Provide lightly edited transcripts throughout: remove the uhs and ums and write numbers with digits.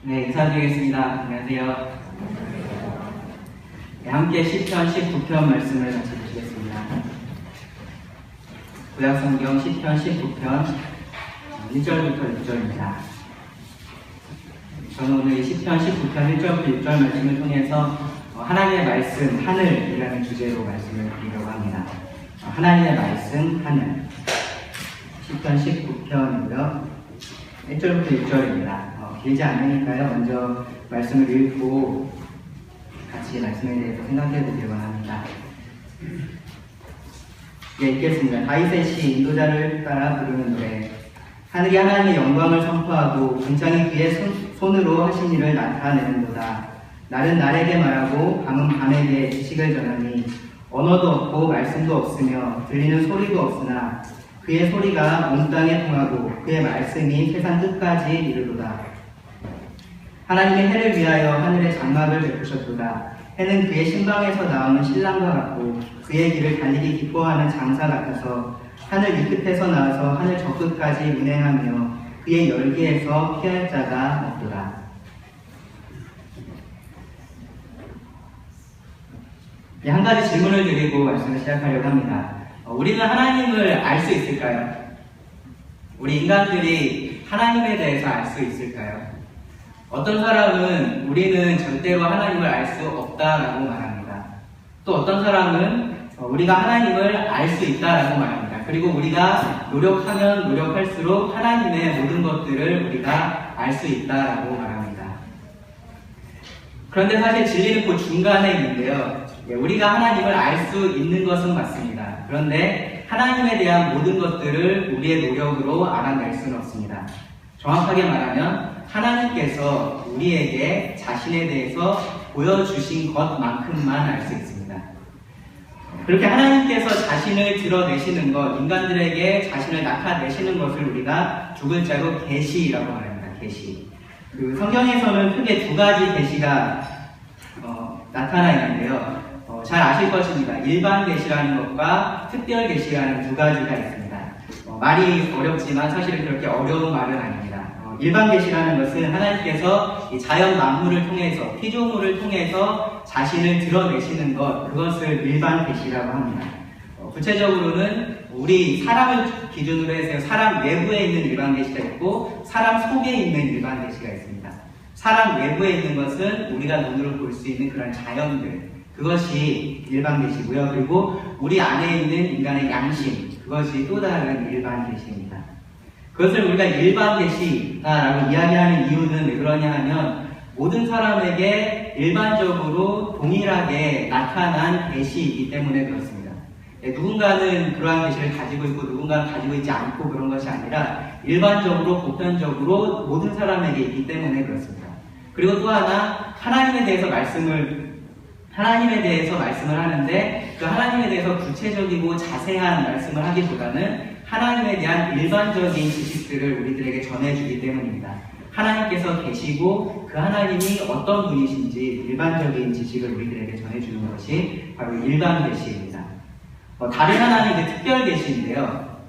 네, 인사드리겠습니다. 안녕하세요. 네, 함께 시편 19편 말씀을 같이 보시겠습니다. 구약성경 시편 19편 1절부터 6절입니다. 저는 오늘 이 시편 19편 1절부터 6절 말씀을 통해서 하나님의 말씀, 하늘이라는 주제로 말씀을 드리려고 합니다. 하나님의 말씀, 하늘. 시편 19편이고요. 1절부터 6절입니다. 길지 않으니까요. 먼저 말씀을 읽고 같이 말씀에 대해서 생각해 보기를 원합니다. 네, 읽겠습니다. 다윗의 시 인도자를 따라 부르는 노래. 하늘이 하나님의 영광을 선포하고 군장이 그의 손으로 하신 일을 나타내는도다. 날은 날에게 말하고 밤은 밤에게 지식을 전하니 언어도 없고 말씀도 없으며 들리는 소리도 없으나 그의 소리가 온 땅에 통하고 그의 말씀이 세상 끝까지 이르도다. 하나님의 해를 위하여 하늘에 장막을 베푸셨도다. 해는 그의 신방에서 나오는 신랑과 같고 그의 길을 달리기 기뻐하는 장사 같아서 하늘 위끝에서 나와서 하늘 저끝까지 운행하며 그의 열기에서 피할 자가 없도다. 한 가지 질문을 드리고 말씀을 시작하려고 합니다. 우리는 하나님을 알 수 있을까요? 우리 인간들이 하나님에 대해서 알 수 있을까요? 어떤 사람은 우리는 절대로 하나님을 알 수 없다라고 말합니다. 또 어떤 사람은 우리가 하나님을 알 수 있다라고 말합니다. 그리고 우리가 노력하면 노력할수록 하나님의 모든 것들을 우리가 알 수 있다라고 말합니다. 그런데 사실 진리는 그 중간에 있는데요. 우리가 하나님을 알 수 있는 것은 맞습니다. 그런데 하나님에 대한 모든 것들을 우리의 노력으로 알아낼 수는 없습니다. 정확하게 말하면 하나님께서 우리에게 자신에 대해서 보여주신 것만큼만 알 수 있습니다. 그렇게 하나님께서 자신을 드러내시는 것, 인간들에게 자신을 나타내시는 것을 우리가 두 글자로 계시라고 말합니다. 계시. 그 성경에서는 크게 두 가지 계시가 나타나 있는데요. 잘 아실 것입니다. 일반 계시라는 것과 특별 계시라는 두 가지가 있습니다. 말이 어렵지만 사실은 그렇게 어려운 말은 아닙니다. 일반 계시라는 것은 하나님께서 이 자연 만물을 통해서, 피조물을 통해서 자신을 드러내시는 것, 그것을 일반 계시라고 합니다. 구체적으로는 우리 사람을 기준으로 해서 사람 외부에 있는 일반 계시가 있고 사람 속에 있는 일반 계시가 있습니다. 사람 외부에 있는 것은 우리가 눈으로 볼 수 있는 그런 자연들, 그것이 일반 계시고요. 그리고 우리 안에 있는 인간의 양심, 그것이 또 다른 일반 계시입니다. 그것을 우리가 일반 계시다라고 이야기하는 이유는 왜 그러냐 하면 모든 사람에게 일반적으로 동일하게 나타난 계시이기 때문에 그렇습니다. 누군가는 그러한 계시를 가지고 있고 누군가는 가지고 있지 않고 그런 것이 아니라 일반적으로 보편적으로 모든 사람에게 있기 때문에 그렇습니다. 그리고 또 하나 하나님에 대해서 말씀을 하는데 그 하나님에 대해서 구체적이고 자세한 말씀을 하기보다는 하나님에 대한 일반적인 지식들을 우리들에게 전해주기 때문입니다. 하나님께서 계시고 그 하나님이 어떤 분이신지 일반적인 지식을 우리들에게 전해주는 것이 바로 일반 계시입니다. 다른 하나는 이제 특별 계시인데요.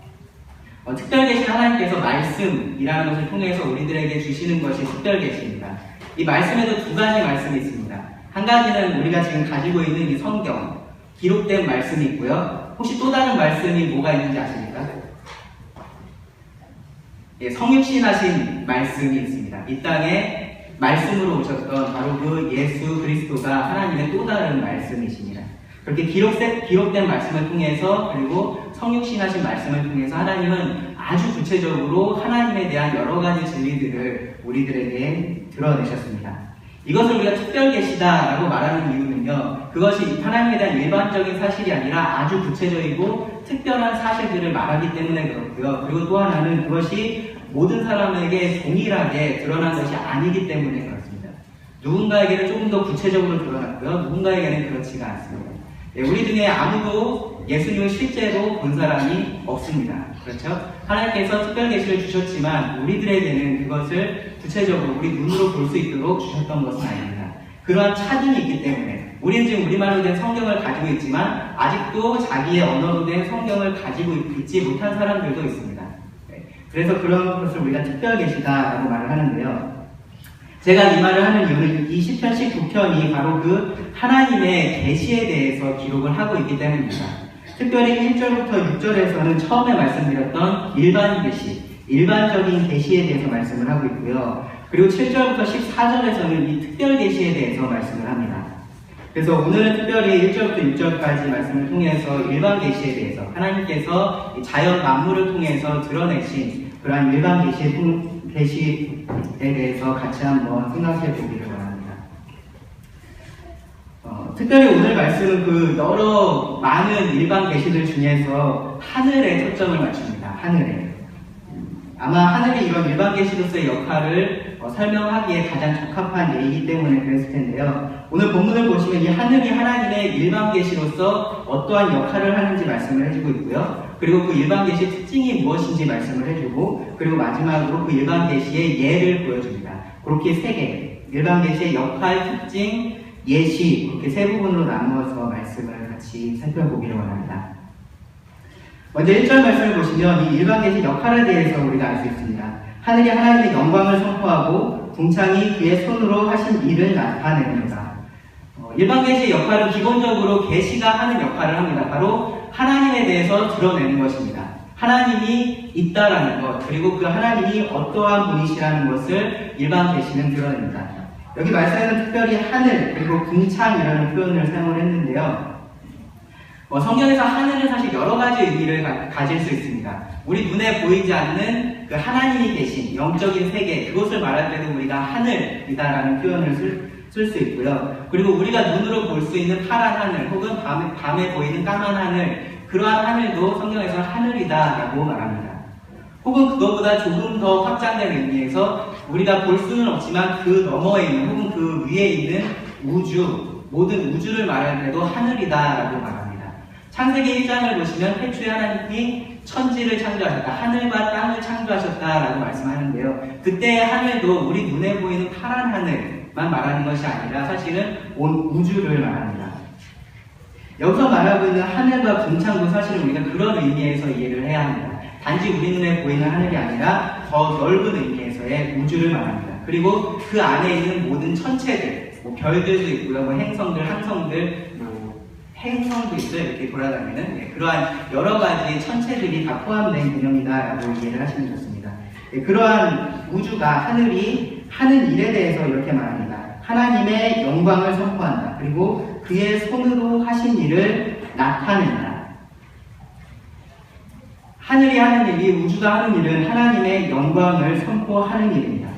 특별 계시는 하나님께서 말씀이라는 것을 통해서 우리들에게 주시는 것이 특별 계시입니다. 이 말씀에도 두 가지 말씀이 있습니다. 한 가지는 우리가 지금 가지고 있는 이 성경, 기록된 말씀이 있고요. 혹시 또 다른 말씀이 뭐가 있는지 아십니까? 성육신하신 말씀이 있습니다. 이 땅에 말씀으로 오셨던 바로 그 예수 그리스도가 하나님의 또 다른 말씀이십니다. 그렇게 기록된 말씀을 통해서 그리고 성육신하신 말씀을 통해서 하나님은 아주 구체적으로 하나님에 대한 여러 가지 진리들을 우리들에게 드러내셨습니다. 이것을 우리가 특별 계시다라고 말하는 이유는요. 그것이 하나님에 대한 일반적인 사실이 아니라 아주 구체적이고 특별한 사실들을 말하기 때문에 그렇고요. 그리고 또 하나는 그것이 모든 사람에게 동일하게 드러난 것이 아니기 때문에 그렇습니다. 누군가에게는 조금 더 구체적으로 드러났고요. 누군가에게는 그렇지가 않습니다. 우리 중에 아무도 예수님을 실제로 본 사람이 없습니다. 그렇죠? 하나님께서 특별 계시를 주셨지만 우리들에게는 그것을 구체적으로 우리 눈으로 볼 수 있도록 주셨던 것은 아닙니다. 그러한 차등이 있기 때문에 우리는 지금 우리말로 된 성경을 가지고 있지만 아직도 자기의 언어로 된 성경을 가지고 있지 못한 사람들도 있습니다. 그래서 그런 것을 우리가 특별 계시다라고 말을 하는데요. 제가 이 말을 하는 이유는 이 시편 19편이 바로 그 하나님의 계시에 대해서 기록을 하고 있기 때문입니다. 특별히 1절부터 6절에서는 처음에 말씀드렸던 일반 계시, 일반적인 계시에 대해서 말씀을 하고 있고요. 그리고 7절부터 14절에서는 이 특별 계시에 대해서 말씀을 합니다. 그래서 오늘은 특별히 1절부터 6절까지 말씀을 통해서 일반 계시에 대해서 하나님께서 자연 만물을 통해서 드러내신 그러한 일반 계시에 대해서 같이 한번 생각해 보기를 원합니다. 특별히 오늘 말씀은 그 여러 많은 일반 계시들 중에서 하늘에 초점을 맞춥니다. 하늘에. 아마 하늘이 이런 일반 계시로서의 역할을 설명하기에 가장 적합한 예이기 때문에 그랬을 텐데요. 오늘 본문을 보시면 이 하늘이 하나님의 일반 계시로서 어떠한 역할을 하는지 말씀을 해주고 있고요. 그리고 그 일반 계시의 특징이 무엇인지 말씀을 해주고, 그리고 마지막으로 그 일반 계시의 예를 보여줍니다. 그렇게 세 개, 일반 계시의 역할, 특징, 예시, 이렇게 세 부분으로 나누어서 말씀을 같이 살펴보기를 원합니다. 먼저 1절 말씀을 보시면 이 일반 계시 역할에 대해서 우리가 알 수 있습니다. 하늘이 하나님의 영광을 선포하고 궁창이 그의 손으로 하신 일을 나타내는다. 일반 계시의 역할은 기본적으로 계시가 하는 역할을 합니다. 바로 하나님에 대해서 드러내는 것입니다. 하나님이 있다라는 것, 그리고 그 하나님이 어떠한 분이시라는 것을 일반 계시는 드러냅니다. 여기 말씀에는 특별히 하늘, 그리고 궁창이라는 표현을 사용을 했는데요. 성경에서 하늘은 사실 여러 가지 의미를 가질 수 있습니다. 우리 눈에 보이지 않는 그 하나님이 계신 영적인 세계, 그것을 말할 때도 우리가 하늘이다라는 표현을 쓸 수 있고요. 그리고 우리가 눈으로 볼 수 있는 파란 하늘, 혹은 밤에 보이는 까만 하늘, 그러한 하늘도 성경에서 하늘이다라고 말합니다. 혹은 그것보다 조금 더 확장된 의미에서 우리가 볼 수는 없지만 그 너머에 있는, 혹은 그 위에 있는 우주, 모든 우주를 말할 때도 하늘이다라고 말합니다. 창세기 1장을 보시면 태초에 하나님이 천지를 창조하셨다, 하늘과 땅을 창조하셨다라고 말씀하는데요. 그때의 하늘도 우리 눈에 보이는 파란 하늘만 말하는 것이 아니라 사실은 온 우주를 말합니다. 여기서 말하고 있는 하늘과 궁창도 사실은 우리가 그런 의미에서 이해를 해야 합니다. 단지 우리 눈에 보이는 하늘이 아니라 더 넓은 의미에서의 우주를 말합니다. 그리고 그 안에 있는 모든 천체들, 별들도 있고요, 행성들, 항성들, 행성도 있어요. 이렇게 돌아다니는 그러한 여러 가지 천체들이 다 포함된 개념이다라고 이해를 하시면 좋습니다. 그러한 우주가, 하늘이 하는 일에 대해서 이렇게 말합니다. 하나님의 영광을 선포한다. 그리고 그의 손으로 하신 일을 나타낸다. 하늘이 하는 일이, 우주가 하는 일은 하나님의 영광을 선포하는 일입니다.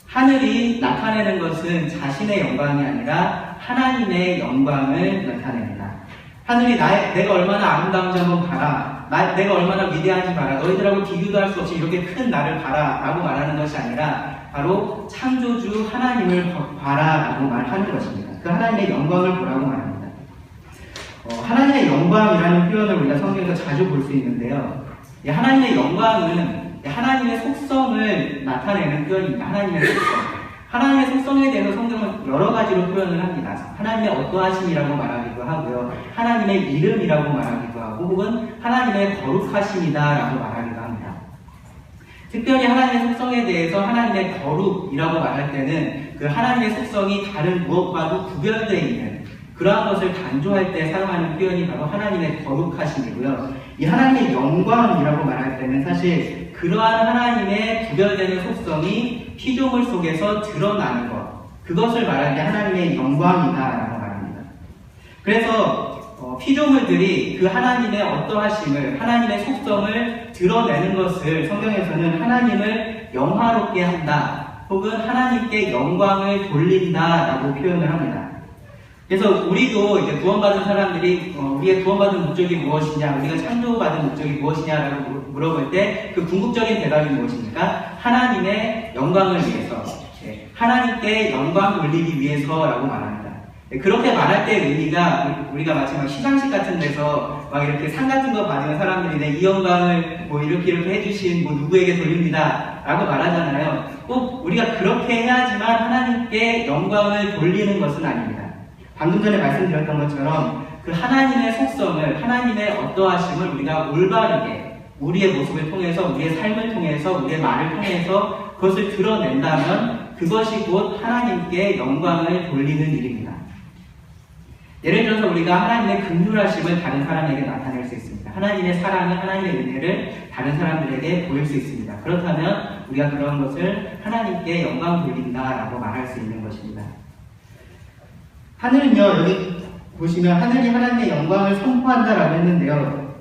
하늘이 나타내는 것은 자신의 영광이 아니라 하나님의 영광을 나타냅니다. 하늘이 내가 얼마나 아름다운지 한번 봐라, 내가 얼마나 위대한지 봐라, 너희들하고 비교도 할 수 없이 이렇게 큰 나를 봐라 라고 말하는 것이 아니라 바로 창조주 하나님을 봐라 라고 말하는 것입니다. 그 하나님의 영광을 보라고 말합니다. 하나님의 영광이라는 표현을 우리가 성경에서 자주 볼 수 있는데요. 하나님의 영광은 하나님의 속성을 나타내는 표현입니다. 하나님의 속성. 하나님의 속성에 대해서 성경은 여러 가지로 표현을 합니다. 하나님의 어떠하심이라고 말하기도 하고요, 하나님의 이름이라고 말하기도 하고, 혹은 하나님의 거룩하심이다라고 말하기도 합니다. 특별히 하나님의 속성에 대해서 하나님의 거룩이라고 말할 때는 그 하나님의 속성이 다른 무엇과도 구별되어 있는 그러한 것을 강조할 때 사용하는 표현이 바로 하나님의 거룩하심이고요. 이 하나님의 영광이라고 말할 때는 사실 그러한 하나님의 구별되는 속성이 피조물 속에서 드러나는 것, 그것을 말할 때 하나님의 영광이다라고 말합니다. 그래서 피조물들이 그 하나님의 어떠하심을, 하나님의 속성을 드러내는 것을 성경에서는 하나님을 영화롭게 한다, 혹은 하나님께 영광을 돌린다라고 표현을 합니다. 그래서 우리도 이제 구원받은 사람들이 우리의 구원받은 목적이 무엇이냐, 우리가 창조받은 목적이 무엇이냐라고 물어볼 때 그 궁극적인 대답이 무엇입니까? 하나님의 영광을 위해서, 하나님께 영광 돌리기 위해서라고 말합니다. 그렇게 말할 때 의미가 우리가 마치 막 시상식 같은 데서 막 이렇게 상 같은 거 받으면 사람들이 이 영광을 뭐 이렇게 해주신 뭐 누구에게 돌립니다 라고 말하잖아요. 꼭 우리가 그렇게 해야지만 하나님께 영광을 돌리는 것은 아닙니다. 방금 전에 말씀드렸던 것처럼 그 하나님의 속성을, 하나님의 어떠하심을 우리가 올바르게 우리의 모습을 통해서, 우리의 삶을 통해서, 우리의 말을 통해서 그것을 드러낸다면 그것이 곧 하나님께 영광을 돌리는 일입니다. 예를 들어서 우리가 하나님의 긍휼하심을 다른 사람에게 나타낼 수 있습니다. 하나님의 사랑을, 하나님의 은혜를 다른 사람들에게 보일 수 있습니다. 그렇다면 우리가 그런 것을 하나님께 영광 돌린다라고 말할 수 있는 것입니다. 하늘은요, 여기 보시면 하늘이 하나님의 영광을 선포한다라고 했는데요.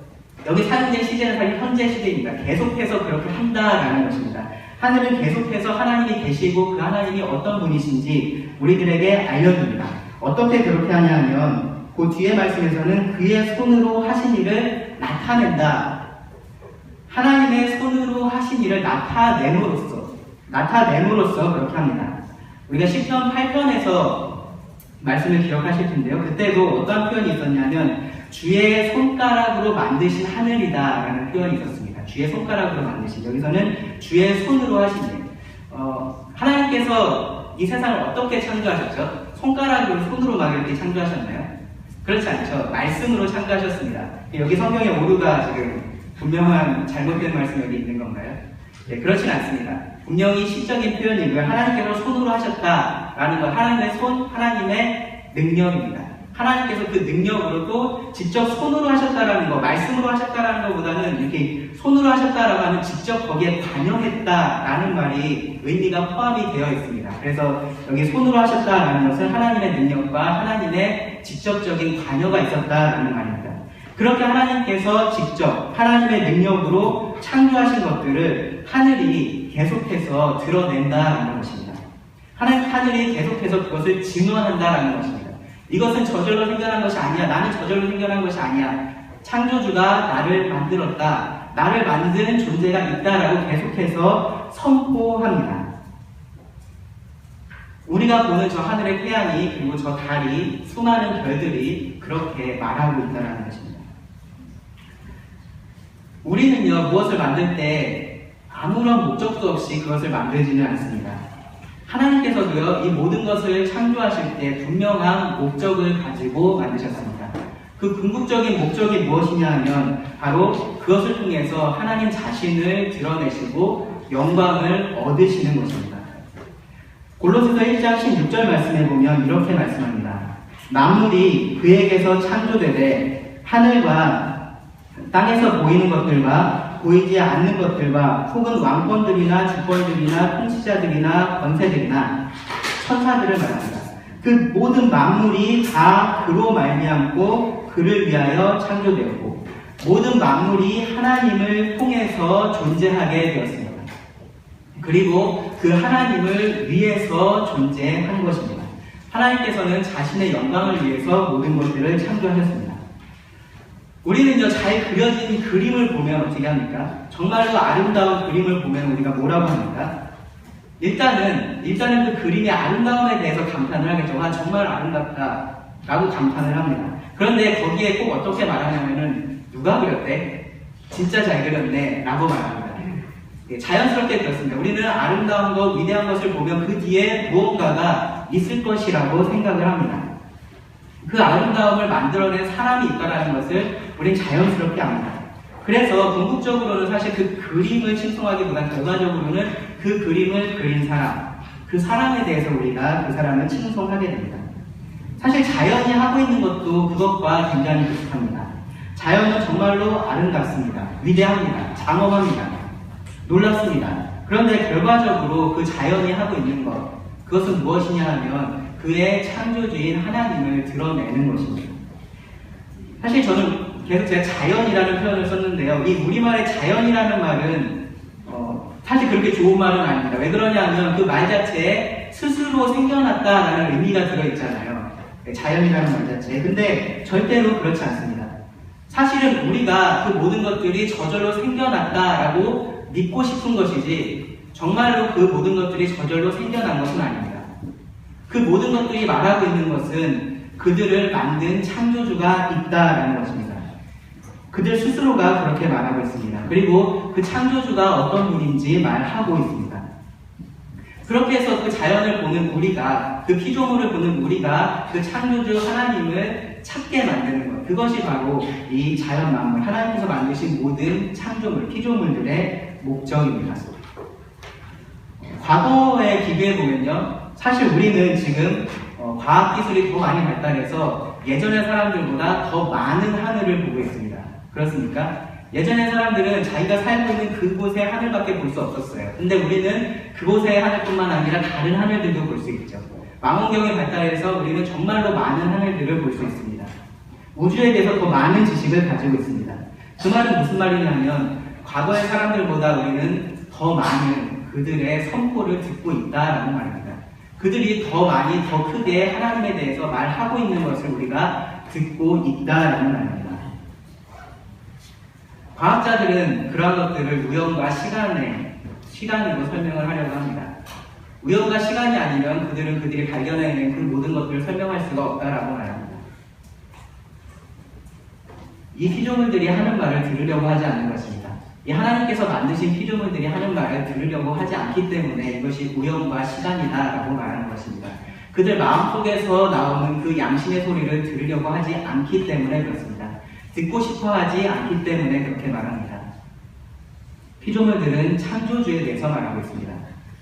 여기 사용된 시제는 사실 현재 시제입니다. 계속해서 그렇게 한다라는 것입니다. 하늘은 계속해서 하나님이 계시고 그 하나님이 어떤 분이신지 우리들에게 알려줍니다. 어떻게 그렇게 하냐면 그 뒤에 말씀에서는 그의 손으로 하신 일을 나타낸다. 하나님의 손으로 하신 일을 나타냄으로써 그렇게 합니다. 우리가 시편 8편에서 말씀을 기억하실 텐데요. 그때도 어떤 표현이 있었냐면 주의 손가락으로 만드신 하늘이다 라는 표현이 있었습니다. 주의 손가락으로 만드신, 여기서는 주의 손으로 하신 일. 하나님께서 이 세상을 어떻게 창조하셨죠? 손으로 막 이렇게 창조하셨나요? 그렇지 않죠. 말씀으로 창조하셨습니다. 여기 성경에 오류가 지금 분명한 잘못된 말씀이 여기 있는 건가요? 네, 그렇진 않습니다. 분명히 시적인 표현이고요. 하나님께서 손으로 하셨다라는 것, 하나님의 손, 하나님의 능력입니다. 하나님께서 그 능력으로 또 직접 손으로 하셨다라는 것, 말씀으로 하셨다라는 것보다는 이렇게 손으로 하셨다라고 하면 직접 거기에 관여했다라는 말이 의미가 포함이 되어 있습니다. 그래서 여기 손으로 하셨다라는 것은 하나님의 능력과 하나님의 직접적인 관여가 있었다라는 말입니다. 그렇게 하나님께서 직접 하나님의 능력으로 창조하신 것들을 하늘이 계속해서 드러낸다라는 것입니다. 하늘이 계속해서 그것을 증언한다라는 것입니다. 이것은 저절로 생겨난 것이 아니야. 나는 저절로 생겨난 것이 아니야. 창조주가 나를 만들었다. 나를 만든 존재가 있다라고 계속해서 선포합니다. 우리가 보는 저 하늘의 태양이 그리고 저 달이 수많은 별들이 그렇게 말하고 있다는 것입니다. 우리는요, 무엇을 만들 때 아무런 목적도 없이 그것을 만들지는 않습니다. 하나님께서도요, 이 모든 것을 창조하실 때 분명한 목적을 가지고 만드셨습니다. 그 궁극적인 목적이 무엇이냐 하면 바로 그것을 통해서 하나님 자신을 드러내시고 영광을 얻으시는 것입니다. 골로새서 1장 16절 말씀에 보면 이렇게 말씀합니다. 만물이 그에게서 창조되되 하늘과 땅에서 보이는 것들과 보이지 않는 것들과 혹은 왕권들이나 주권들이나 통치자들이나 권세들이나 천사들을 말합니다. 그 모든 만물이 다 그로 말미암고 그를 위하여 창조되었고 모든 만물이 하나님을 통해서 존재하게 되었습니다. 그리고 그 하나님을 위해서 존재한 것입니다. 하나님께서는 자신의 영광을 위해서 모든 것들을 창조하셨습니다. 우리는요, 잘 그려진 그림을 보면 어떻게 합니까? 정말로 아름다운 그림을 보면 우리가 뭐라고 합니까? 일단은 그 그림의 아름다움에 대해서 감탄을 하겠죠. 아, 정말 아름답다 라고 감탄을 합니다. 그런데 거기에 꼭 어떻게 말하냐면은 누가 그렸대? 진짜 잘 그렸네 라고 말합니다. 자연스럽게 그렇습니다. 우리는 아름다운 것, 위대한 것을 보면 그 뒤에 무언가가 있을 것이라고 생각을 합니다. 그 아름다움을 만들어낸 사람이 있다는 것을 우리는 자연스럽게 압니다. 그래서 궁극적으로는 사실 그 그림을 칭송하기보다 결과적으로는 그 그림을 그린 사람, 그 사람에 대해서 우리가 그 사람을 칭송하게 됩니다. 사실 자연이 하고 있는 것도 그것과 굉장히 비슷합니다. 자연은 정말로 아름답습니다. 위대합니다. 장엄합니다. 놀랍습니다. 그런데 결과적으로 그 자연이 하고 있는 것, 그것은 무엇이냐 하면 그의 창조주인 하나님을 드러내는 것입니다. 사실 저는 계속 제가 자연이라는 표현을 썼는데요. 이 우리말의 자연이라는 말은 사실 그렇게 좋은 말은 아닙니다. 왜 그러냐면 그 말 자체에 스스로 생겨났다라는 의미가 들어있잖아요. 자연이라는 말 자체에. 근데 절대로 그렇지 않습니다. 사실은 우리가 그 모든 것들이 저절로 생겨났다라고 믿고 싶은 것이지 정말로 그 모든 것들이 저절로 생겨난 것은 아닙니다. 그 모든 것들이 말하고 있는 것은 그들을 만든 창조주가 있다라는 것입니다. 그들 스스로가 그렇게 말하고 있습니다. 그리고 그 창조주가 어떤 분인지 말하고 있습니다. 그렇게 해서 그 자연을 보는 우리가, 그 피조물을 보는 우리가 그 창조주 하나님을 찾게 만드는 것, 그것이 바로 이 자연 만물, 하나님께서 만드신 모든 창조물, 피조물들의 목적입니다. 과거에 비교해보면요, 사실 우리는 지금 과학기술이 더 많이 발달해서 예전의 사람들보다 더 많은 하늘을 보고 있습니다. 그렇습니까? 예전의 사람들은 자기가 살고 있는 그곳의 하늘밖에 볼 수 없었어요. 근데 우리는 그곳의 하늘뿐만 아니라 다른 하늘들도 볼 수 있죠. 망원경이 발달해서 우리는 정말로 많은 하늘들을 볼 수 있습니다. 우주에 대해서 더 많은 지식을 가지고 있습니다. 그 말은 무슨 말이냐면 과거의 사람들보다 우리는 더 많은 그들의 선포를 듣고 있다라는 말입니다. 그들이 더 많이 더 크게 하나님에 대해서 말하고 있는 것을 우리가 듣고 있다라는 말입니다. 과학자들은 그러한 것들을 우연과 시간으로 설명을 하려고 합니다. 우연과 시간이 아니면 그들은 그들이 발견해낸 그 모든 것들을 설명할 수가 없다라고 말합니다. 이 피조물들이 하는 말을 들으려고 하지 않는 것입니다. 이 하나님께서 만드신 피조물들이 하는 말을 들으려고 하지 않기 때문에 이것이 우연과 시간이다라고 말하는 것입니다. 그들 마음속에서 나오는 그 양심의 소리를 들으려고 하지 않기 때문에 그렇습니다. 듣고 싶어 하지 않기 때문에 그렇게 말합니다. 피조물들은 창조주에 대해서 말하고 있습니다.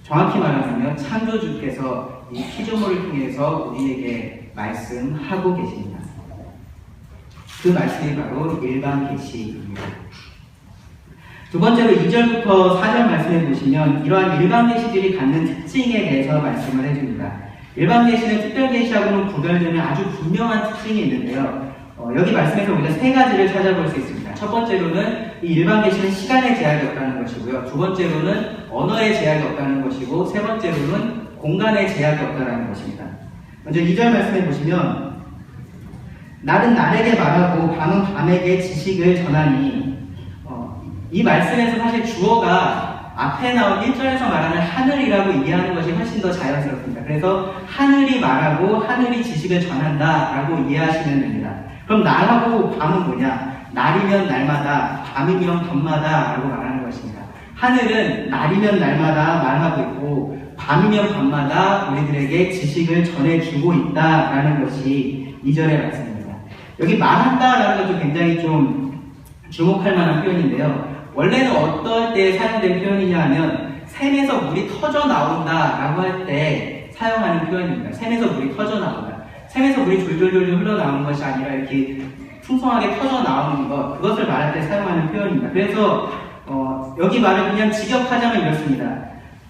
정확히 말하면 창조주께서 이 피조물을 통해서 우리에게 말씀하고 계십니다. 그 말씀이 바로 일반 계시입니다. 두 번째로 2절부터 4절 말씀해 보시면 이러한 일반 계시들이 갖는 특징에 대해서 말씀을 해줍니다. 일반 계시는 특별 계시하고는 구별되는 아주 분명한 특징이 있는데요. 여기 말씀에서 우리가 세 가지를 찾아볼 수 있습니다. 첫 번째로는 이 일반 계시는 시간의 제약이 없다는 것이고요. 두 번째로는 언어의 제약이 없다는 것이고, 세 번째로는 공간의 제약이 없다는 것입니다. 먼저 2절 말씀해 보시면 날은 날에게 말하고 밤은 밤에게 지식을 전하니, 이 말씀에서 사실 주어가 앞에 나온 1절에서 말하는 하늘이라고 이해하는 것이 훨씬 더 자연스럽습니다. 그래서 하늘이 말하고 하늘이 지식을 전한다라고 이해하시면 됩니다. 그럼 날하고 밤은 뭐냐? 날이면 날마다, 밤이면 밤마다 라고 말하는 것입니다. 하늘은 날이면 날마다 말하고 있고 밤이면 밤마다 우리들에게 지식을 전해주고 있다라는 것이 2절의 말씀입니다. 여기 말한다라는 것도 굉장히 좀 주목할 만한 표현인데요. 원래는 어떨 때 사용된 표현이냐 하면 샘에서 물이 터져 나온다라고 할 때 사용하는 표현입니다. 샘에서 물이 터져 나온다. 샘에서 물이 졸졸졸 흘러나오는 것이 아니라 이렇게 풍성하게 터져 나오는 것, 그것을 말할 때 사용하는 표현입니다. 그래서 여기 말을 그냥 직역하자면 이렇습니다.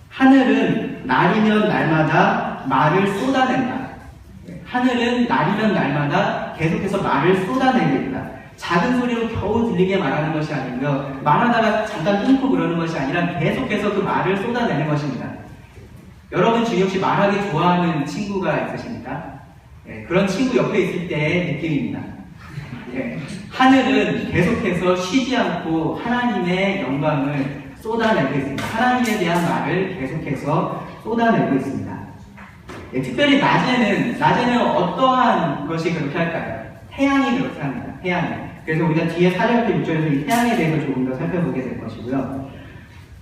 하늘은 날이면 날마다 말을 쏟아낸다. 하늘은 날이면 날마다 계속해서 말을 쏟아내고 있다. 작은 소리로 겨우 들리게 말하는 것이 아니고요. 말하다가 잠깐 끊고 그러는 것이 아니라 계속해서 그 말을 쏟아내는 것입니다. 여러분 중에 혹시 말하기 좋아하는 친구가 있으십니까? 그런 친구 옆에 있을 때의 느낌입니다. 하늘은 계속해서 쉬지 않고 하나님의 영광을 쏟아내고 있습니다. 하나님에 대한 말을 계속해서 쏟아내고 있습니다. 특별히 낮에는 어떠한 것이 그렇게 할까요? 태양이 그렇게 합니다. 태양이. 그래서 우리가 뒤에 4절부터 6절에서 이 태양에 대해서 조금 더 살펴보게 될 것이고요.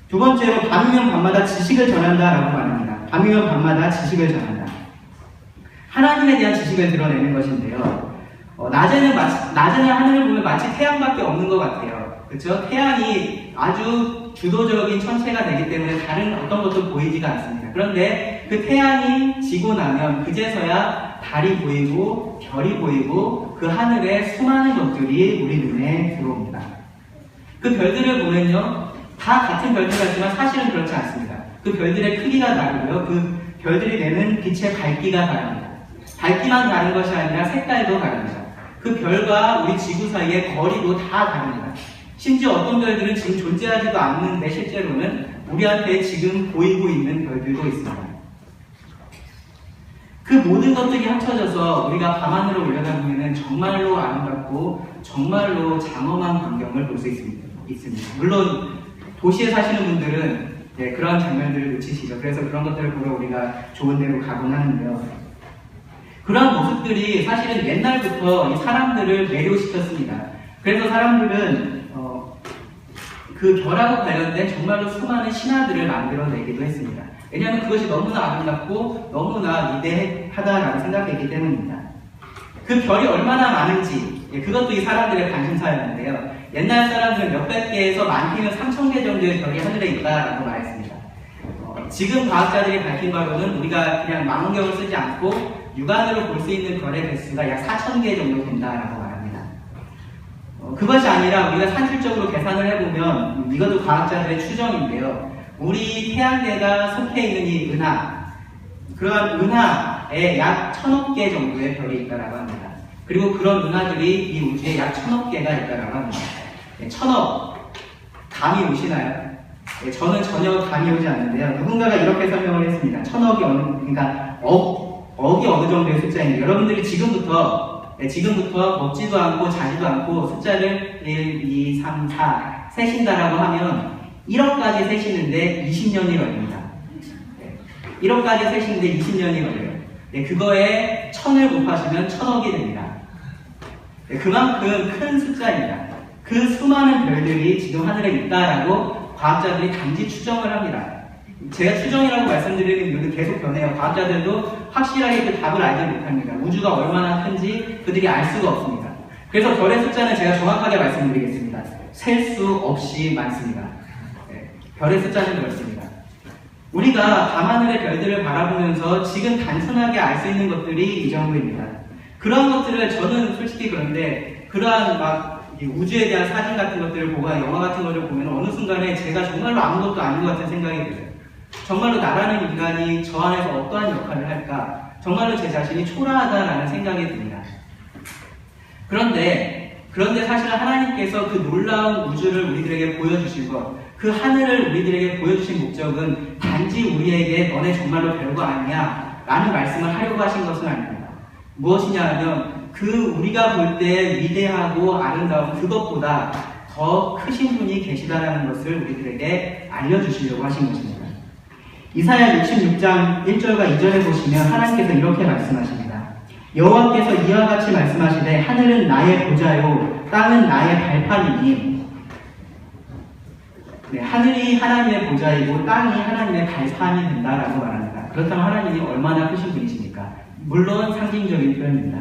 두 번째로 밤이면 밤마다 지식을 전한다라고 말합니다. 밤이면 밤마다 지식을 전한다. 하나님에 대한 지식을 드러내는 것인데요. 낮에는 하늘을 보면 마치 태양밖에 없는 것 같아요. 그렇죠? 태양이 아주 주도적인 천체가 되기 때문에 다른 어떤 것도 보이지가 않습니다. 그런데 그 태양이 지고 나면 그제서야 달이 보이고 별이 보이고 그 하늘에 수많은 것들이 우리 눈에 들어옵니다. 그 별들을 보면요, 다 같은 별들 같지만 사실은 그렇지 않습니다. 그 별들의 크기가 다르고요, 그 별들이 내는 빛의 밝기가 다릅니다. 밝기만 다른 것이 아니라 색깔도 다릅니다. 그 별과 우리 지구 사이의 거리도 다 다릅니다. 심지어 어떤 별들은 지금 존재하지도 않는데 실제로는 우리한테 지금 보이고 있는 별들도 있습니다. 그 모든 것들이 합쳐져서 우리가 밤하늘을 올려다보면 정말로 아름답고 정말로 장엄한 광경을 볼 수 있습니다. 물론 도시에 사시는 분들은 그런 장면들을 놓치시죠. 그래서 그런 것들을 보러 우리가 좋은 데로 가곤 하는데요. 그러한 모습들이 사실은 옛날부터 이 사람들을 매료시켰습니다. 그래서 사람들은 그 별하고 관련된 정말로 수많은 신화들을 만들어내기도 했습니다. 왜냐하면 그것이 너무나 아름답고 너무나 위대하다라고 생각했기 때문입니다. 그 별이 얼마나 많은지 그것도 이 사람들의 관심사였는데요. 옛날 사람들은 몇백 개에서 많게는 3,000개 정도의 별이 하늘에 있다라고 말했습니다. 지금 과학자들이 밝힌 바로는 우리가 그냥 망원경을 쓰지 않고 육안으로 볼 수 있는 별의 개수가 약 4,000개 정도 된다라고 말합니다. 그것이 아니라 우리가 산술적으로 계산을 해보면 이것도 과학자들의 추정인데요. 우리 태양계가 속해 있는 이 은하, 그러한 은하에 약 1,000억 개 정도의 별이 있다라고 합니다. 그리고 그런 은하들이 이 우주에 약 1,000억 개가 있다라고 합니다. 1,000억 감이 오시나요? 저는 전혀 감이 오지 않는데요. 누군가가 이렇게 설명을 했습니다. 1,000억이 그러니까 억이 어느 정도의 숫자인지 여러분들이 지금부터 먹지도 않고 자지도 않고 숫자를 1, 2, 3, 4 세신다라고 하면 1억까지 세시는데 20년이 걸립니다. 1억까지 세시는데 20년이 걸려요. 그거에 1000을 곱하시면 1,000억이 됩니다. 그만큼 큰 숫자입니다. 그 수많은 별들이 지금 하늘에 있다라고 과학자들이 단지 추정을 합니다. 제가 추정이라고 말씀드리는 이유는 계속 변해요. 과학자들도 확실하게 그 답을 알지 못합니다. 우주가 얼마나 큰지 그들이 알 수가 없습니다. 그래서 별의 숫자는 제가 정확하게 말씀드리겠습니다. 셀 수 없이 많습니다. 별의 숫자는 그렇습니다. 우리가 밤하늘의 별들을 바라보면서 지금 단순하게 알 수 있는 것들이 이 정도입니다. 그러한 것들을 저는 솔직히 그런데 그러한 우주에 대한 사진 같은 것들을 보거나 영화 같은 것을 보면 어느 순간에 제가 정말로 아무것도 아닌 것 같은 생각이 들어요. 정말로 나라는 인간이 저 안에서 어떠한 역할을 할까? 정말로 제 자신이 초라하다라는 생각이 듭니다. 그런데 사실 하나님께서 그 놀라운 우주를 우리들에게 보여주신 것, 그 하늘을 우리들에게 보여주신 목적은 단지 우리에게 너네 정말로 별거 아니야 라는 말씀을 하려고 하신 것은 아닙니다. 무엇이냐 하면 그 우리가 볼 때 위대하고 아름다운 그것보다 더 크신 분이 계시다라는 것을 우리들에게 알려주시려고 하신 것입니다. 이사야 66장 1절과 2절에 보시면 하나님께서 이렇게 말씀하십니다. 여호와께서 이와 같이 말씀하시되 하늘은 나의 보좌요 땅은 나의 발판이니. 하늘이 하나님의 보좌이고 땅이 하나님의 발판이 된다라고 말합니다. 그렇다면 하나님이 얼마나 크신 분이십니까? 물론 상징적인 표현입니다.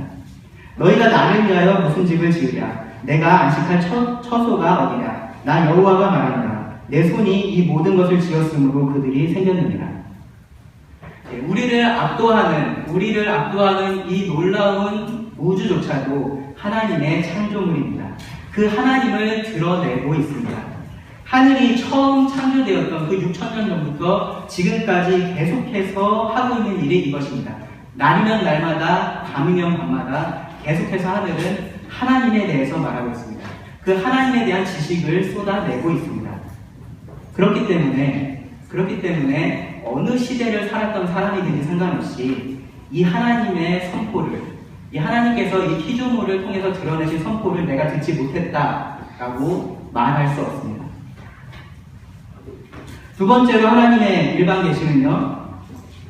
너희가 나를 위하여 무슨 집을 지으랴? 내가 안식할 처소가 어디냐? 나 여호와가 말한다. 내 손이 이 모든 것을 지었으므로 그들이 생겼느니라. 우리를 압도하는 이 놀라운 우주조차도 하나님의 창조물입니다. 그 하나님을 드러내고 있습니다. 하늘이 처음 창조되었던 그 6,000년 전부터 지금까지 계속해서 하고 있는 일이 이것입니다. 날이면 날마다, 밤이면 밤마다 계속해서 하늘은 하나님에 대해서 말하고 있습니다. 그 하나님에 대한 지식을 쏟아내고 있습니다. 그렇기 때문에 어느 시대를 살았던 사람이든지 상관없이 이 하나님의 선포를, 이 하나님께서 이 피조물을 통해서 드러내신 선포를 내가 듣지 못했다라고 말할 수 없습니다. 두 번째로 하나님의 일반 계시는요,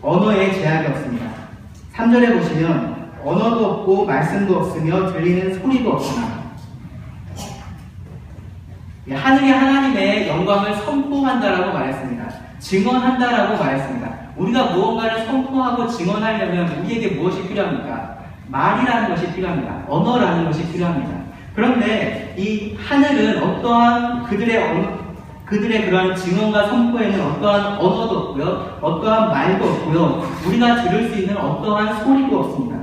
언어에 제약이 없습니다. 3절에 보시면 언어도 없고 말씀도 없으며 들리는 소리도 없으나 하늘이 하나님의 영광을 선포한다라고 말했습니다. 증언한다라고 말했습니다. 우리가 무언가를 선포하고 증언하려면 우리에게 무엇이 필요합니까? 말이라는 것이 필요합니다. 언어라는 것이 필요합니다. 그런데 이 하늘은 어떠한 그들의 그러한 증언과 선포에는 어떠한 언어도 없고요, 어떠한 말도 없고요, 우리가 들을 수 있는 어떠한 소리도 없습니다.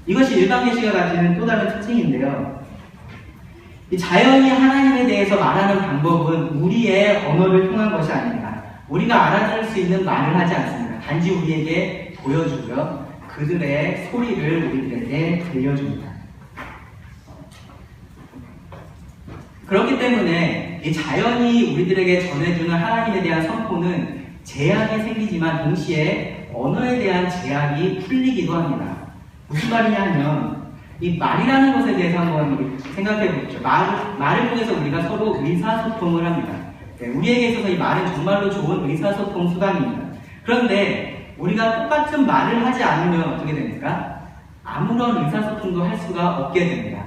이것이 일반 계시가 가지는 또 다른 특징인데요. 이 자연이 하나님에 대해서 말하는 방법은 우리의 언어를 통한 것이 아닙니다. 우리가 알아들을 수 있는 말을 하지 않습니다. 단지 우리에게 보여주고요, 그들의 소리를 우리들에게 들려줍니다. 그렇기 때문에 이 자연이 우리들에게 전해주는 하나님에 대한 선포는 제약이 생기지만 동시에 언어에 대한 제약이 풀리기도 합니다. 무슨 말이냐 하면 이 말이라는 것에 대해서 한번 생각해 보십시오. 말을 통해서 우리가 서로 의사소통을 합니다. 우리에게 있어서 이 말은 정말로 좋은 의사소통 수단입니다. 그런데 우리가 똑같은 말을 하지 않으면 어떻게 됩니까? 아무런 의사소통도 할 수가 없게 됩니다.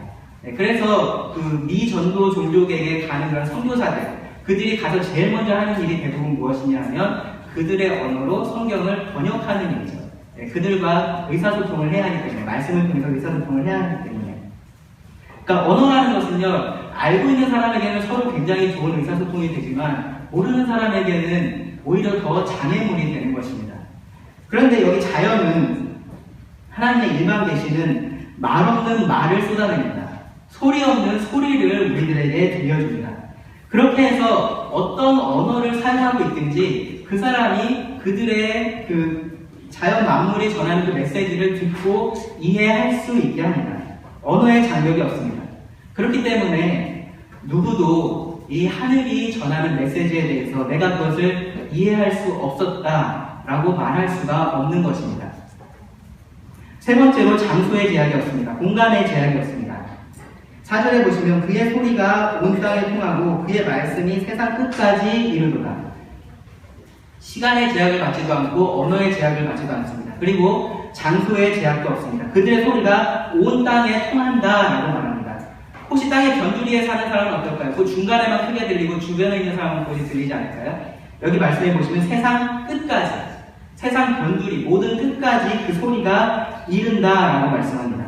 그래서 그 미전도 종족에게 가는 그런 선교사들, 그들이 가서 제일 먼저 하는 일이 대부분 무엇이냐 하면 그들의 언어로 성경을 번역하는 일이죠. 그들과 의사소통을 해야 하기 때문에, 말씀을 통해서 의사소통을 해야 하기 때문에. 그러니까 언어라는 것은요, 알고 있는 사람에게는 서로 굉장히 좋은 의사소통이 되지만 모르는 사람에게는 오히려 더 장애물이 되는 것입니다. 그런데 여기 자연은 하나님의 일반 계시는 말 없는 말을 쏟아냅니다. 소리 없는 소리를 우리들에게 들려줍니다. 그렇게 해서 어떤 언어를 사용하고 있든지 그 사람이 그들의 그 자연 만물이 전하는 그 메시지를 듣고 이해할 수 있게 합니다. 언어의 장벽이 없습니다. 그렇기 때문에 누구도 이 하늘이 전하는 메시지에 대해서 내가 그것을 이해할 수 없었다라고 말할 수가 없는 것입니다. 세 번째로 장소의 제약이 없습니다. 공간의 제약이 없습니다. 4절에 보시면 그의 소리가 온 땅에 통하고 그의 말씀이 세상 끝까지 이르도다. 시간의 제약을 받지도 않고 언어의 제약을 받지도 않습니다. 그리고 장소의 제약도 없습니다. 그들의 소리가 온 땅에 통한다라고 말합니다. 혹시 땅의 변두리에 사는 사람은 어떨까요? 그 중간에만 크게 들리고 주변에 있는 사람은 거의 들리지 않을까요? 여기 말씀해 보시면 세상 끝까지, 세상 변두리, 모든 끝까지 그 소리가 이른다라고 말씀합니다.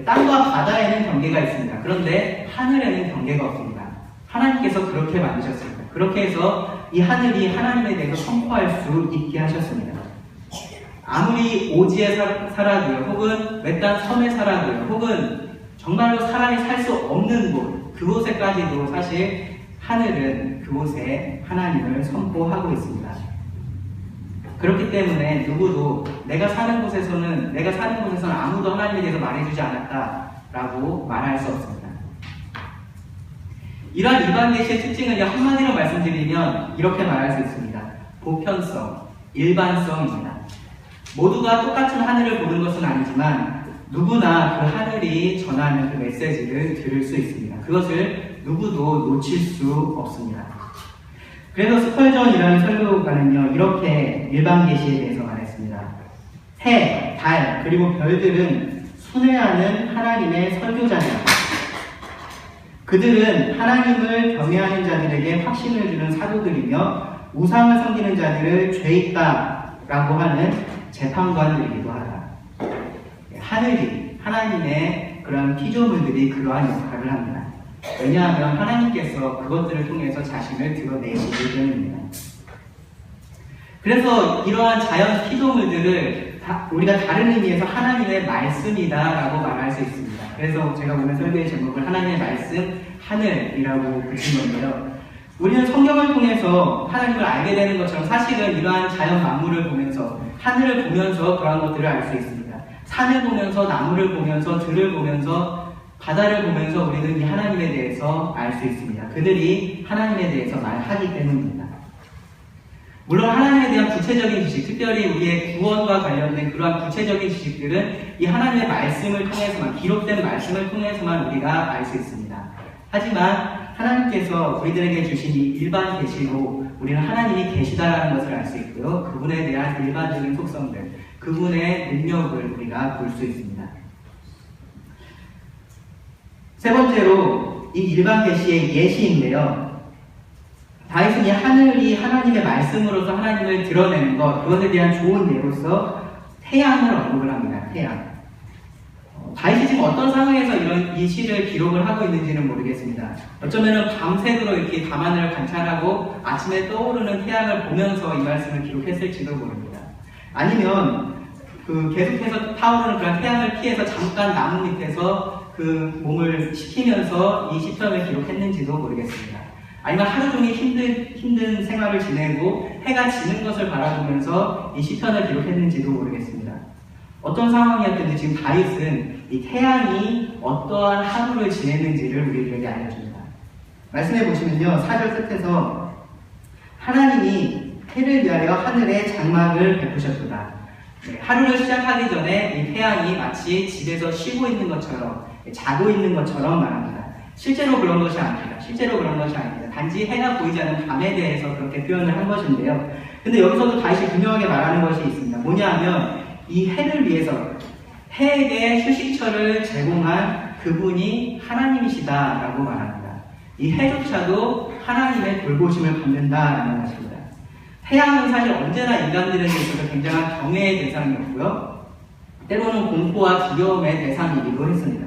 땅과 바다에는 경계가 있습니다. 그런데 하늘에는 경계가 없습니다. 하나님께서 그렇게 만드셨습니다. 그렇게 해서 이 하늘이 하나님에 대해서 선포할 수 있게 하셨습니다. 아무리 오지에 살아도요, 혹은 외딴 섬에 살아도요, 혹은 정말로 사람이 살 수 없는 곳, 그곳에까지도 사실 하늘은 그곳에 하나님을 선포하고 있습니다. 그렇기 때문에 누구도 내가 사는 곳에서는 아무도 하나님에 대해서 말해주지 않았다라고 말할 수 없습니다. 이러한 일반 계시의 특징을 한마디로 말씀드리면 이렇게 말할 수 있습니다. 보편성, 일반성입니다. 모두가 똑같은 하늘을 보는 것은 아니지만 누구나 그 하늘이 전하는 그 메시지를 들을 수 있습니다. 그것을 누구도 놓칠 수 없습니다. 그래서 스펄전이라는 설교가는요, 이렇게 일반 계시에 대해서 말했습니다. 해, 달, 그리고 별들은 순회하는 하나님의 설교자들입니다. 그들은 하나님을 경외하는 자들에게 확신을 주는 사도들이며 우상을 섬기는 자들을 죄 있다라고 하는 재판관들이기도 하다. 하늘이, 하나님의 그런 피조물들이 그러한 역할을 합니다. 왜냐하면 하나님께서 그것들을 통해서 자신을 드러내시기 때문입니다. 그래서 이러한 자연 피조물들을 우리가 다른 의미에서 하나님의 말씀이다라고 말할 수 있습니다. 그래서 제가 오늘 설교의 제목을 하나님의 말씀, 하늘이라고 붙인 건데요. 우리는 성경을 통해서 하나님을 알게 되는 것처럼 사실은 이러한 자연 만물을 보면서, 하늘을 보면서 그러한 것들을 알 수 있습니다. 산을 보면서, 나무를 보면서, 들을 보면서, 바다를 보면서 우리는 이 하나님에 대해서 알 수 있습니다. 그들이 하나님에 대해서 말하기 때문입니다. 물론 하나님에 대한 구체적인 지식, 특별히 우리의 구원과 관련된 그러한 구체적인 지식들은 이 하나님의 말씀을 통해서만, 기록된 말씀을 통해서만 우리가 알 수 있습니다. 하지만 하나님께서 우리들에게 주신 이 일반 계시로 우리는 하나님이 계시다라는 것을 알 수 있고요. 그분에 대한 일반적인 속성들, 그분의 능력을 우리가 볼 수 있습니다. 세 번째로 이 일반 계시의 예시인데요. 다윗은 이 하늘이 하나님의 말씀으로서 하나님을 드러내는 것, 그것에 대한 좋은 예로서 태양을 언급을 합니다. 태양. 다윗이 지금 어떤 상황에서 이 시를 기록을 하고 있는지는 모르겠습니다. 어쩌면 밤새도록 이렇게 밤하늘을 관찰하고 아침에 떠오르는 태양을 보면서 이 말씀을 기록했을지도 모릅니다. 아니면 계속해서 타오르는 그런 태양을 피해서 잠깐 나무 밑에서 그 몸을 식히면서 이 시편을 기록했는지도 모르겠습니다. 아니면 하루 종일 힘든 생활을 지내고 해가 지는 것을 바라보면서 이 시편을 기록했는지도 모르겠습니다. 어떤 상황이었든지 지금 다윗은 이 태양이 어떠한 하루를 지냈는지를 우리에게 알려줍니다. 말씀해 보시면요, 4절 끝에서 하나님이 해를 위하여 하늘에 장막을 베푸셨도다. 하루를 시작하기 전에 이 태양이 마치 집에서 쉬고 있는 것처럼, 자고 있는 것처럼 말합니다. 실제로 그런 것이 아닙니다. 단지 해가 보이지 않는 밤에 대해서 그렇게 표현을 한 것인데요. 근데 여기서도 다시 분명하게 말하는 것이 있습니다. 뭐냐 하면 이 해를 위해서, 해에게 휴식처를 제공한 그분이 하나님이시다라고 말합니다. 이 해조차도 하나님의 돌보심을 받는다라는 것입니다. 태양은 사실 언제나 인간들에게 있어서 굉장한 경외의 대상이었고요. 때로는 공포와 두려움의 대상이기도 했습니다.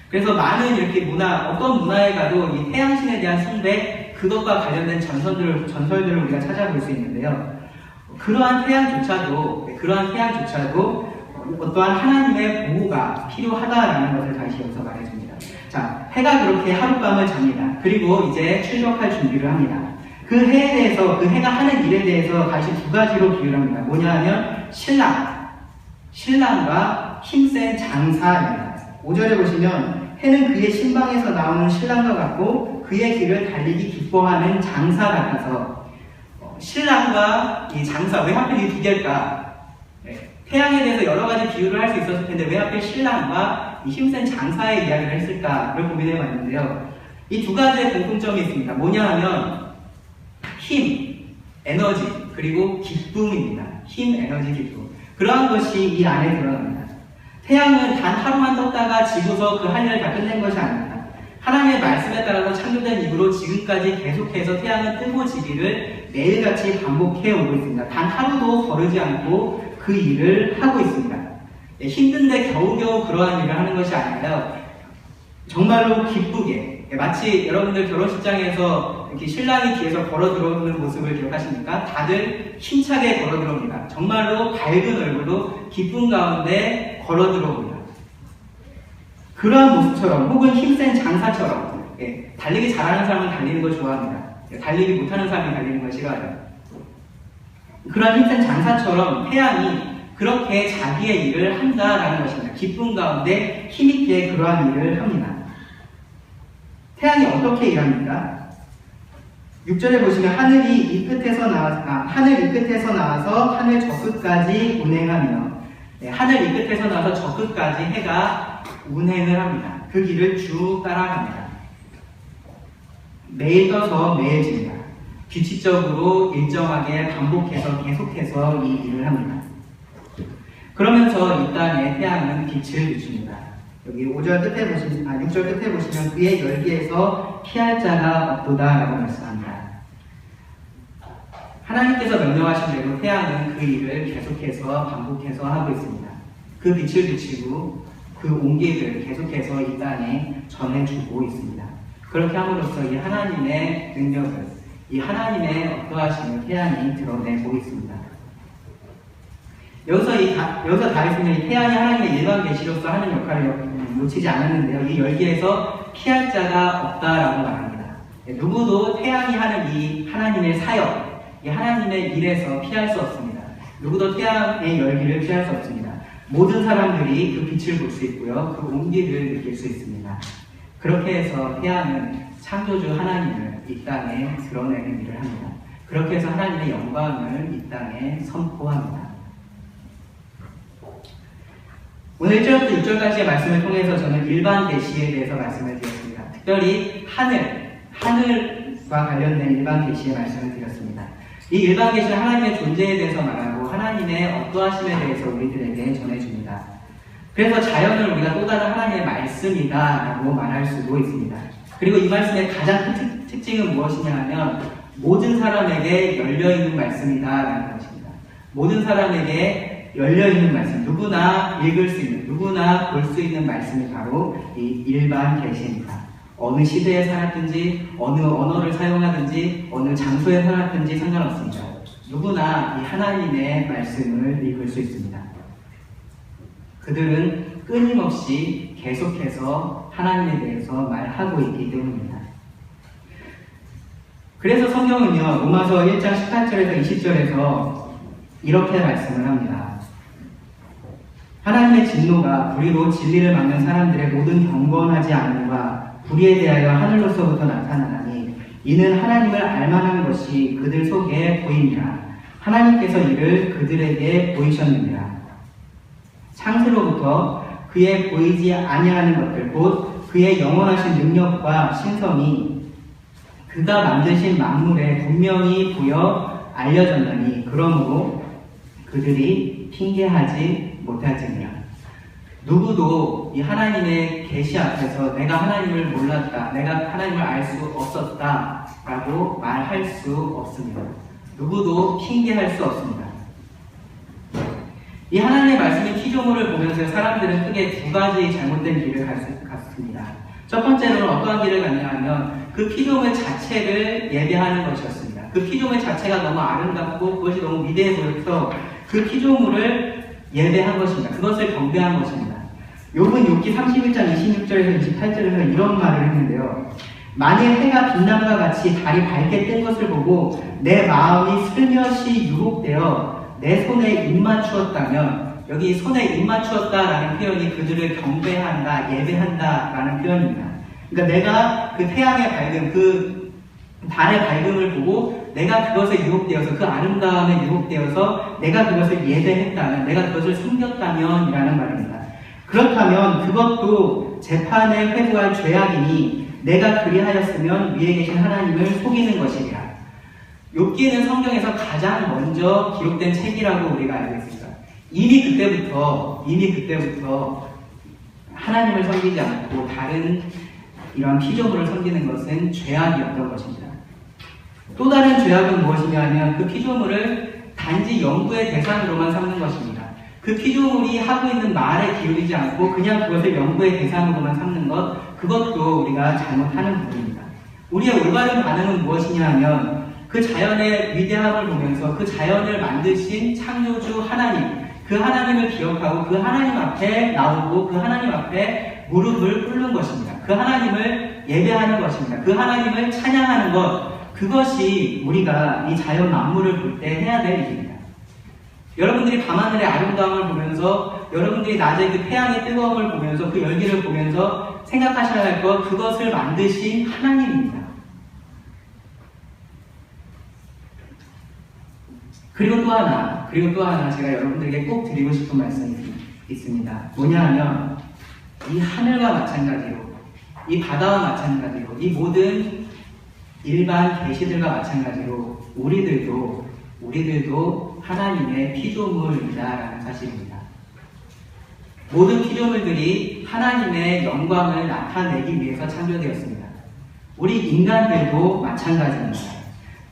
그래서 많은 이렇게 어떤 문화에 가도 이 태양신에 대한 숭배, 그것과 관련된 전설들을 우리가 찾아볼 수 있는데요. 그러한 태양조차도 어떠한 하나님의 보호가 필요하다라는 것을 다시 여기서 말해줍니다. 자, 해가 그렇게 하룻밤을 잡니다. 그리고 이제 출격할 준비를 합니다. 그 해에 대해서, 그 해가 하는 일에 대해서 다시 두 가지로 비유를 합니다. 뭐냐 하면 신랑과 힘센 장사입니다. 5절에 보시면 해는 그의 신방에서 나오는 신랑과 같고 그의 길을 달리기 기뻐하는 장사 같아서 신랑과 이 장사, 왜 하필 이 두 개일까? 태양에 대해서 여러 가지 비유를 할 수 있었을 텐데 왜 하필 신랑과 이 힘센 장사의 이야기를 했을까를 고민해 봤는데요. 이 두 가지의 공통점이 있습니다. 뭐냐 하면 힘, 에너지, 그리고 기쁨입니다. 힘, 에너지, 기쁨. 그러한 것이 이 안에 드러납니다. 태양은 단 하루만 떴다가 지고서 그 할 일을 다 끝낸 것이 아닙니다. 하나님의 말씀에 따라서 창조된 이후로 지금까지 계속해서 태양은 뜨고 지기를 매일같이 반복해 오고 있습니다. 단 하루도 거르지 않고 그 일을 하고 있습니다. 힘든데 겨우겨우 그러한 일을 하는 것이 아니라 정말로 기쁘게, 마치 여러분들 결혼식장에서 이렇게 신랑이 뒤에서 걸어 들어오는 모습을 기억하십니까? 다들 힘차게 걸어 들어옵니다. 정말로 밝은 얼굴로 기쁨 가운데 걸어 들어옵니다. 그러한 모습처럼 혹은 힘센 장사처럼 달리기 잘하는 사람은 달리는 걸 좋아합니다. 달리기 못하는 사람이 달리는 걸 싫어해요. 그런 힘센 장사처럼 태양이 그렇게 자기의 일을 한다라는 것입니다. 기쁨 가운데 힘있게 그러한 일을 합니다. 태양이 어떻게 일합니까? 6절에 보시면 하늘 이 끝에서 나와서 하늘 저 끝까지 운행하며, 하늘 이 끝에서 나와서 저 끝까지 해가 운행을 합니다. 그 길을 쭉 따라갑니다. 매일 떠서 매일 집니다. 규칙적으로 일정하게 반복해서 계속해서 이 일을 합니다. 그러면서 이 땅에 태양은 빛을 비춥니다. 여기 6절 끝에 보시면 그의 열기에서 피할 자가 없도다 라고 말씀합니다. 하나님께서 명령하신 대로 태양은 그 일을 계속해서 반복해서 하고 있습니다. 그 빛을 비추고 그 온기를 계속해서 이 땅에 전해주고 있습니다. 그렇게 함으로써 이 하나님의 능력을, 이 하나님의 어떠하심을 태양이 드러내고 있습니다. 여기서 다윗은 이 태양이 하나님의 일반 계시로서 하는 역할을 놓치지 않았는데요. 이 열기에서 피할 자가 없다라고 말합니다. 누구도 태양이 하는 이 하나님의 사역, 이 하나님의 일에서 피할 수 없습니다. 누구도 태양의 열기를 피할 수 없습니다. 모든 사람들이 그 빛을 볼 수 있고요. 그 온기를 느낄 수 있습니다. 그렇게 해서 태양은 창조주 하나님을 이 땅에 드러내는 일을 합니다. 그렇게 해서 하나님의 영광을 이 땅에 선포합니다. 오늘 1절부터 6절까지의 말씀을 통해서 저는 일반 계시에 대해서 말씀을 드렸습니다. 특별히 하늘과 관련된 일반 계시의 말씀을 드렸습니다. 이 일반 계시는 하나님의 존재에 대해서 말하고 하나님의 어떠하심에 대해서 우리들에게 전해줍니다. 그래서 자연을 우리가 또 다른 하나님의 말씀이다 라고 말할 수도 있습니다. 그리고 이 말씀의 가장 큰 특징은 무엇이냐 하면 모든 사람에게 열려있는 말씀이다 라는 것입니다. 모든 사람에게 열려있는 말씀, 누구나 읽을 수 있는, 누구나 볼 수 있는 말씀이 바로 이 일반 계시입니다. 어느 시대에 살았든지, 어느 언어를 사용하든지, 어느 장소에 살았든지 상관없습니다. 누구나 이 하나님의 말씀을 읽을 수 있습니다. 그들은 끊임없이 계속해서 하나님에 대해서 말하고 있기 때문입니다. 그래서 성경은요, 로마서 1장 18절에서 20절에서 이렇게 말씀을 합니다. 하나님의 진노가 불의로 진리를 막는 사람들의 모든 경건하지 않음과 불의에 대하여 하늘로서부터 나타나나니 이는 하나님을 알만한 것이 그들 속에 보이니라. 하나님께서 이를 그들에게 보이셨느니라. 창세로부터 그의 보이지 아니하는 것들 곧 그의 영원하신 능력과 신성이 그가 만드신 만물에 분명히 보여 알려졌나니 그러므로 그들이 핑계하지 못할지니라. 누구도 이 하나님의 계시 앞에서 내가 하나님을 몰랐다, 내가 하나님을 알 수 없었다 라고 말할 수 없습니다. 누구도 핑계할 수 없습니다. 이 하나님의 말씀의 피조물을 보면서 사람들은 크게 두 가지 잘못된 길을 갔습니다. 첫 번째로는 어떠한 길을 갔냐 하면 그 피조물 자체를 예배하는 것이었습니다. 그 피조물 자체가 너무 아름답고 그것이 너무 위대해 보여서 그 피조물을 예배한 것입니다. 그것을 경배한 것입니다. 욥은 욥기 31장 26절에서 28절에서 이런 말을 했는데요. 만일 해가 빛남과 같이 달이 밝게 뜬 것을 보고 내 마음이 슬며시 유혹되어 내 손에 입맞추었다면, 여기 손에 입맞추었다라는 표현이 그들을 경배한다, 예배한다라는 표현입니다. 그러니까 내가 그 태양의 밝음, 그 달의 밝음을 보고 내가 그것에 유혹되어서, 그 아름다움에 유혹되어서 내가 그것을 예배했다면, 내가 그것을 숨겼다면 이라는 말입니다. 그렇다면 그것도 재판에 회부할 죄악이니 내가 그리하였으면 위에 계신 하나님을 속이는 것이리라. 욥기는 성경에서 가장 먼저 기록된 책이라고 우리가 알고 있습니다. 이미 그때부터 하나님을 섬기지 않고 다른 이런 피조물을 섬기는 것은 죄악이었던 것입니다. 또 다른 죄악은 무엇이냐 하면 그 피조물을 단지 연구의 대상으로만 삼는 것입니다. 그 피조물이 하고 있는 말에 기울이지 않고 그냥 그것을 연구의 대상으로만 삼는 것, 그것도 우리가 잘못하는 부분입니다. 우리의 올바른 반응은 무엇이냐 하면 그 자연의 위대함을 보면서 그 자연을 만드신 창조주 하나님, 그 하나님을 기억하고 그 하나님 앞에 나오고 그 하나님 앞에 무릎을 꿇는 것입니다. 그 하나님을 예배하는 것입니다. 그 하나님을 찬양하는 것, 그것이 우리가 이 자연 만물을 볼 때 해야 될 일입니다. 여러분들이 밤하늘의 아름다움을 보면서, 여러분들이 낮에 그 태양의 뜨거움을 보면서, 그 열기를 보면서 생각하셔야 할 것, 그것을 만드신 하나님입니다. 그리고 또 하나 제가 여러분들에게 꼭 드리고 싶은 말씀이 있습니다. 뭐냐 하면 이 하늘과 마찬가지로, 이 바다와 마찬가지로, 이 모든 일반 계시들과 마찬가지로 우리들도 하나님의 피조물이다라는 사실입니다. 모든 피조물들이 하나님의 영광을 나타내기 위해서 창조되었습니다. 우리 인간들도 마찬가지입니다.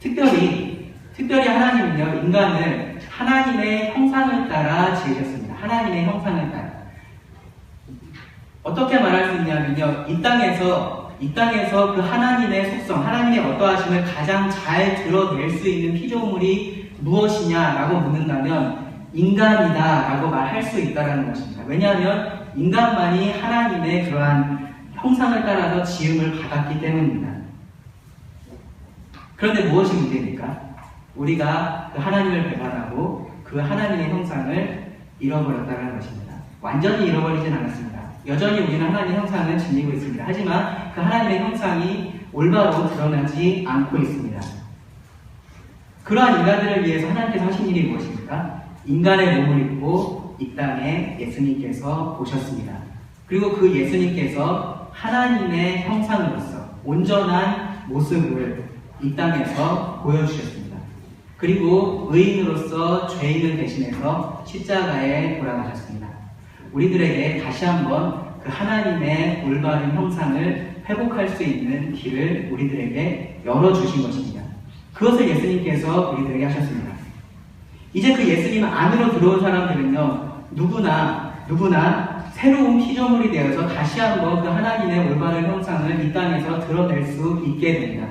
특별히 하나님은요, 인간을 하나님의 형상을 따라 지으셨습니다. 하나님의 형상을 따라. 어떻게 말할 수 있냐면요, 이 땅에서 그 하나님의 속성, 하나님의 어떠하심을 가장 잘 드러낼 수 있는 피조물이 무엇이냐라고 묻는다면 인간이다라고 말할 수 있다는 것입니다. 왜냐하면 인간만이 하나님의 그러한 형상을 따라서 지음을 받았기 때문입니다. 그런데 무엇이 문제입니까? 우리가 그 하나님을 배반하고 그 하나님의 형상을 잃어버렸다는 것입니다. 완전히 잃어버리진 않았습니다. 여전히 우리는 하나님의 형상을 지니고 있습니다. 하지만 그 하나님의 형상이 올바로 드러나지 않고 있습니다. 그러한 인간들을 위해서 하나님께서 하신 일이 무엇입니까? 인간의 몸을 입고 이 땅에 예수님께서 오셨습니다. 그리고 그 예수님께서 하나님의 형상으로서 온전한 모습을 이 땅에서 보여주셨습니다. 그리고 의인으로서 죄인을 대신해서 십자가에 돌아가셨습니다. 우리들에게 다시 한번 그 하나님의 올바른 형상을 회복할 수 있는 길을 우리들에게 열어주신 것입니다. 그것을 예수님께서 우리들에게 하셨습니다. 이제 그 예수님 안으로 들어온 사람들은요, 누구나 새로운 피조물이 되어서 다시 한번 그 하나님의 올바른 형상을 이 땅에서 드러낼 수 있게 됩니다.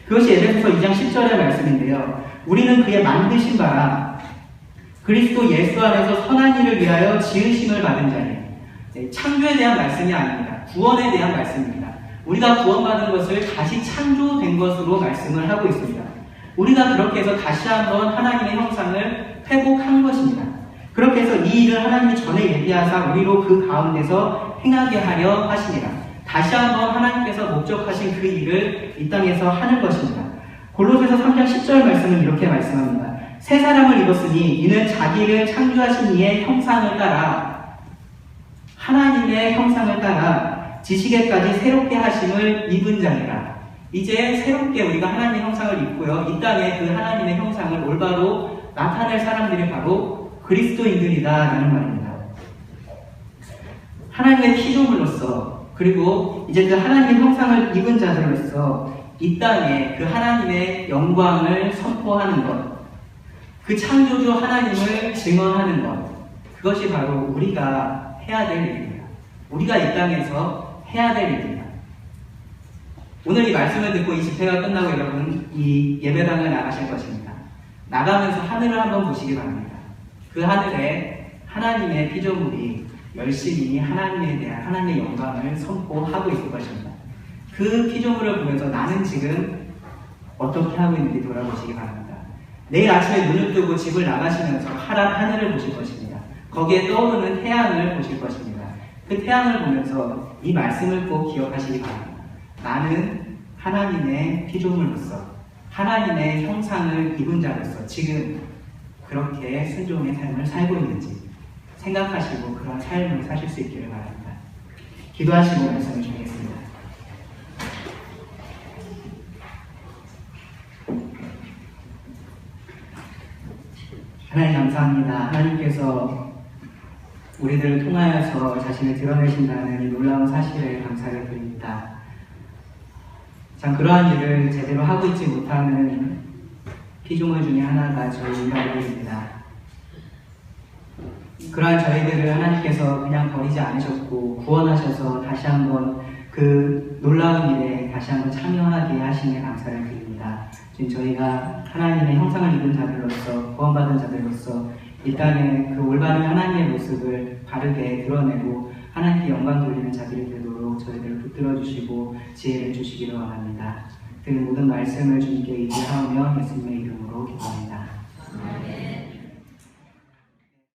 그것이 에베소서 2장 10절의 말씀인데요. 우리는 그의 만드신 바라 그리스도 예수 안에서 선한 일을 위하여 지으심을 받은 자니, 창조에 대한 말씀이 아닙니다. 구원에 대한 말씀입니다. 우리가 구원받은 것을 다시 창조된 것으로 말씀을 하고 있습니다. 우리가 그렇게 해서 다시 한번 하나님의 형상을 회복한 것입니다. 그렇게 해서 이 일을 하나님이 전에 예비하사 우리로 그 가운데서 행하게 하려 하시니라. 다시 한번 하나님께서 목적하신 그 일을 이 땅에서 하는 것입니다. 골로새서 3장 10절 말씀은 이렇게 말씀합니다. 새 사람을 입었으니 이는 자기를 창조하신 이의 형상을 따라, 하나님의 형상을 따라 지식에까지 새롭게 하심을 입은 자니라. 이제 새롭게 우리가 하나님의 형상을 입고요, 이 땅에 그 하나님의 형상을 올바로 나타낼 사람들이 바로 그리스도인들이다라는 말입니다. 하나님의 피조물로서, 그리고 이제 그 하나님의 형상을 입은 자들로서 이 땅에 그 하나님의 영광을 선포하는 것, 그 창조주 하나님을 증언하는 것, 그것이 바로 우리가 해야 될 일입니다. 우리가 이 땅에서 해야 될 일입니다. 오늘 이 말씀을 듣고 이 집회가 끝나고 여러분 이 예배당을 나가실 것입니다. 나가면서 하늘을 한번 보시기 바랍니다. 그 하늘에 하나님의 피조물이 열심히 하나님에 대한 하나님의 영광을 선포하고 있을 것입니다. 그 피조물을 보면서 나는 지금 어떻게 하고 있는지 돌아보시기 바랍니다. 내일 아침에 눈을 뜨고 집을 나가시면서 하늘을 보실 것입니다. 거기에 떠오르는 태양을 보실 것입니다. 그 태양을 보면서 이 말씀을 꼭 기억하시기 바랍니다. 나는 하나님의 피조물로서 하나님의 형상을 입은 자로서 지금 그렇게 순종의 삶을 살고 있는지 생각하시고 그런 삶을 사실 수 있기를 바랍니다. 기도하시고 말씀을 주겠습니다. 하나님 감사합니다. 하나님께서 우리들을 통하여서 자신을 드러내신다는 이 놀라운 사실에 감사를 드립니다. 참 그러한 일을 제대로 하고 있지 못하는 피조물 중에 하나가 저희 인간들입니다. 그러한 저희들을 하나님께서 그냥 버리지 않으셨고 구원하셔서 다시 한번 그 놀라운 일에 다시 한번 참여하게 하시니 감사를 드립니다. 지금 저희가 하나님의 형상을 입은 자들로서 구원받은 자들로서 이 땅에 그 올바른 하나님의 모습을 바르게 드러내고 하나님께 영광 돌리는 자들이 되도록 저희들을 붙들어 주시고 지혜를 주시기를 원합니다. 그 모든 말씀을 주님께 의지하며 예수님의 이름으로 기도합니다.